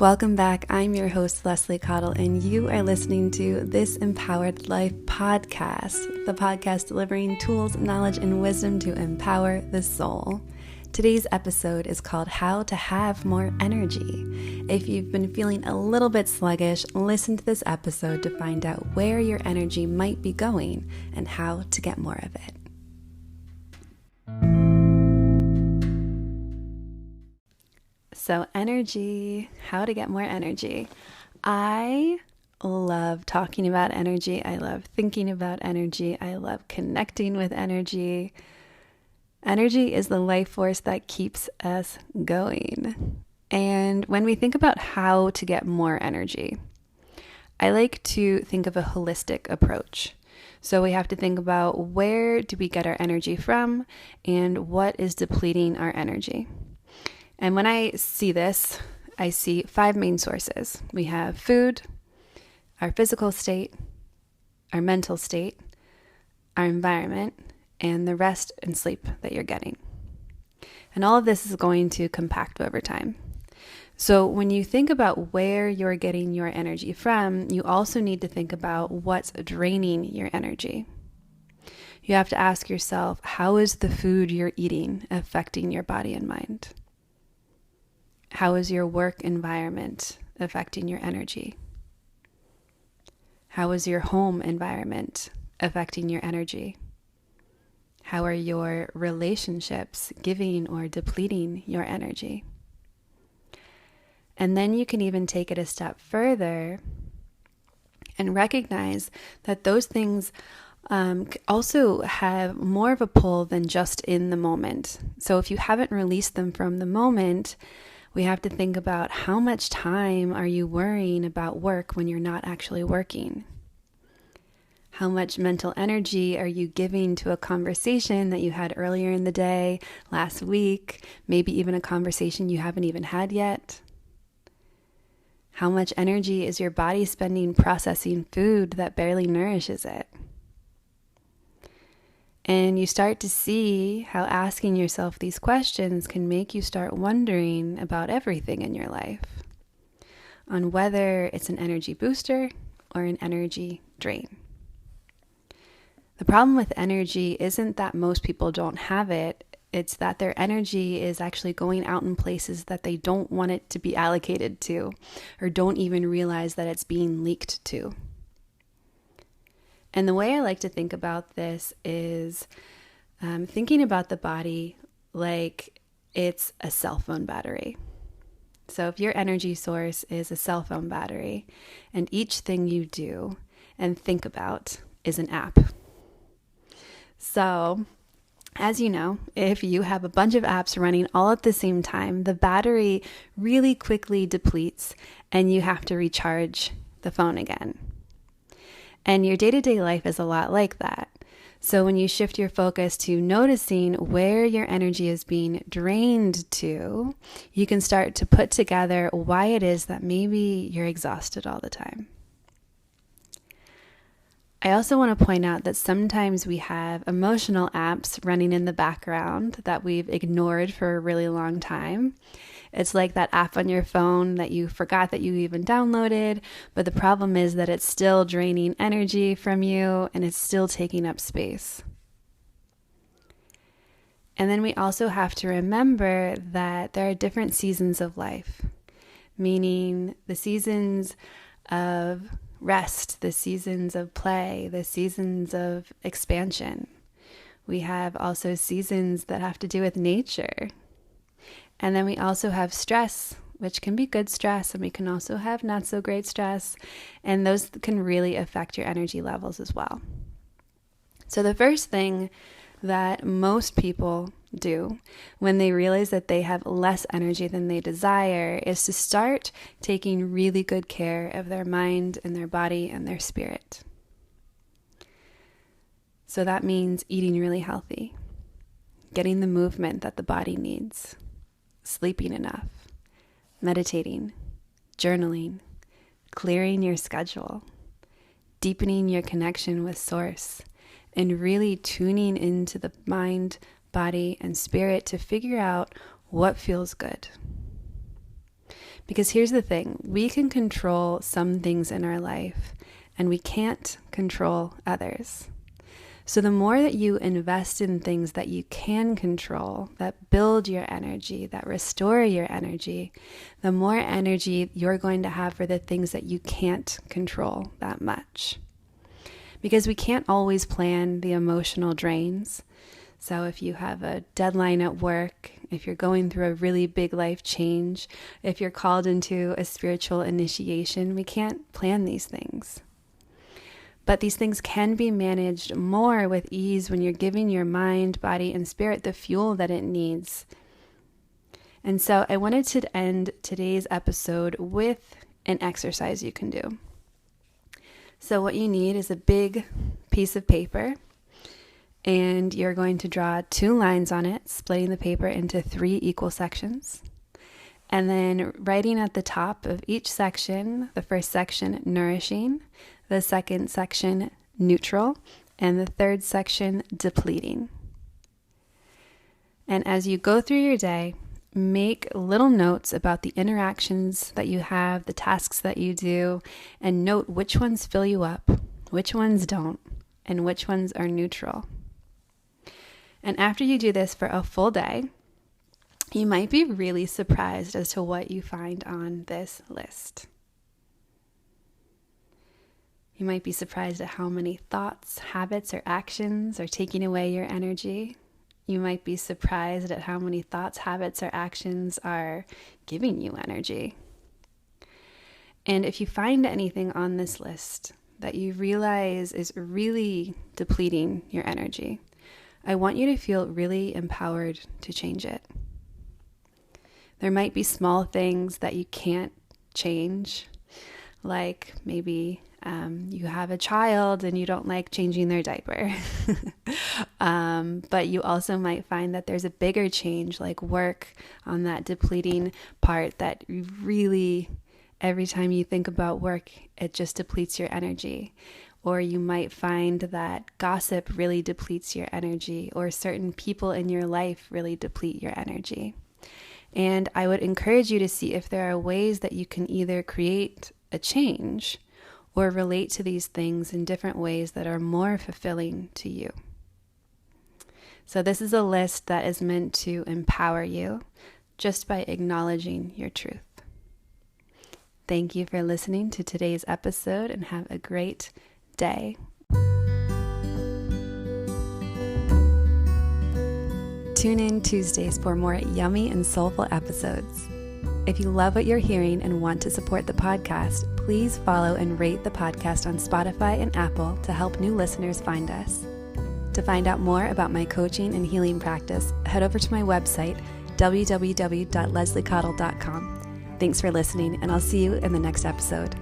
Welcome back. I'm your host, Leslie Cottle, and you are listening to This Empowered Life podcast, the podcast delivering tools, knowledge, and wisdom to empower the soul. Today's episode is called How to Have More Energy. If you've been feeling a little bit sluggish, listen to this episode to find out where your energy might be going and how to get more of it. So energy, how to get more energy. I love talking about energy. I love thinking about energy. I love connecting with energy. Energy is the life force that keeps us going. And when we think about how to get more energy, I like to think of a holistic approach. So we have to think about where do we get our energy from and what is depleting our energy. And when I see this, I see 5 main sources. We have food, our physical state, our mental state, our environment, and the rest and sleep that you're getting. And all of this is going to compact over time. So when you think about where you're getting your energy from, you also need to think about what's draining your energy. You have to ask yourself, how is the food you're eating affecting your body and mind? How is your work environment affecting your energy? How is your home environment affecting your energy? How are your relationships giving or depleting your energy? And then you can even take it a step further and recognize that those things also have more of a pull than just in the moment. So if you haven't released them from the moment, we have to think about how much time are you worrying about work when you're not actually working? How much mental energy are you giving to a conversation that you had earlier in the day, last week, maybe even a conversation you haven't even had yet? How much energy is your body spending processing food that barely nourishes it? And you start to see how asking yourself these questions can make you start wondering about everything in your life, on whether it's an energy booster or an energy drain. The problem with energy isn't that most people don't have it, it's that their energy is actually going out in places that they don't want it to be allocated to, or don't even realize that it's being leaked to. And the way I like to think about this is thinking about the body like it's a cell phone battery. So if your energy source is a cell phone battery, and each thing you do and think about is an app. So as you know, if you have a bunch of apps running all at the same time, the battery really quickly depletes and you have to recharge the phone again. And your day-to-day life is a lot like that. So when you shift your focus to noticing where your energy is being drained to, you can start to put together why it is that maybe you're exhausted all the time. I also want to point out that sometimes we have emotional apps running in the background that we've ignored for a really long time. It's like that app on your phone that you forgot that you even downloaded, but the problem is that it's still draining energy from you and it's still taking up space. And then we also have to remember that there are different seasons of life, meaning the seasons of rest, the seasons of play, the seasons of expansion. We have also seasons that have to do with nature. And then we also have stress, which can be good stress, and we can also have not so great stress, and those can really affect your energy levels as well. So the first thing that most people do when they realize that they have less energy than they desire is to start taking really good care of their mind and their body and their spirit. So that means eating really healthy, getting the movement that the body needs, sleeping enough, meditating, journaling, clearing your schedule, deepening your connection with Source, and really tuning into the mind, body, and spirit to figure out what feels good. Because here's the thing, we can control some things in our life and we can't control others. So the more that you invest in things that you can control, that build your energy, that restore your energy, the more energy you're going to have for the things that you can't control that much. Because we can't always plan the emotional drains. So if you have a deadline at work, if you're going through a really big life change, if you're called into a spiritual initiation, we can't plan these things. But these things can be managed more with ease when you're giving your mind, body, and spirit the fuel that it needs. And so I wanted to end today's episode with an exercise you can do. So what you need is a big piece of paper, and you're going to draw 2 lines on it, splitting the paper into 3 equal sections. And then writing at the top of each section, the first section, nourishing, the second section, neutral, and the third section, depleting. And as you go through your day, make little notes about the interactions that you have, the tasks that you do, and note which ones fill you up, which ones don't, and which ones are neutral. And after you do this for a full day, you might be really surprised as to what you find on this list. You might be surprised at how many thoughts, habits, or actions are taking away your energy. You might be surprised at how many thoughts, habits, or actions are giving you energy. And if you find anything on this list that you realize is really depleting your energy, I want you to feel really empowered to change it. There might be small things that you can't change, like maybe you have a child and you don't like changing their diaper. But you also might find that there's a bigger change, like work on that depleting part that really, every time you think about work, it just depletes your energy. Or you might find that gossip really depletes your energy, or certain people in your life really deplete your energy. And I would encourage you to see if there are ways that you can either create a change or relate to these things in different ways that are more fulfilling to you. So this is a list that is meant to empower you just by acknowledging your truth. Thank you for listening to today's episode and have a great day. Tune in Tuesdays for more yummy and soulful episodes. If you love what you're hearing and want to support the podcast, please follow and rate the podcast on Spotify and Apple to help new listeners find us. To find out more about my coaching and healing practice, head over to my website, www.lesliecottle.com. Thanks for listening, and I'll see you in the next episode.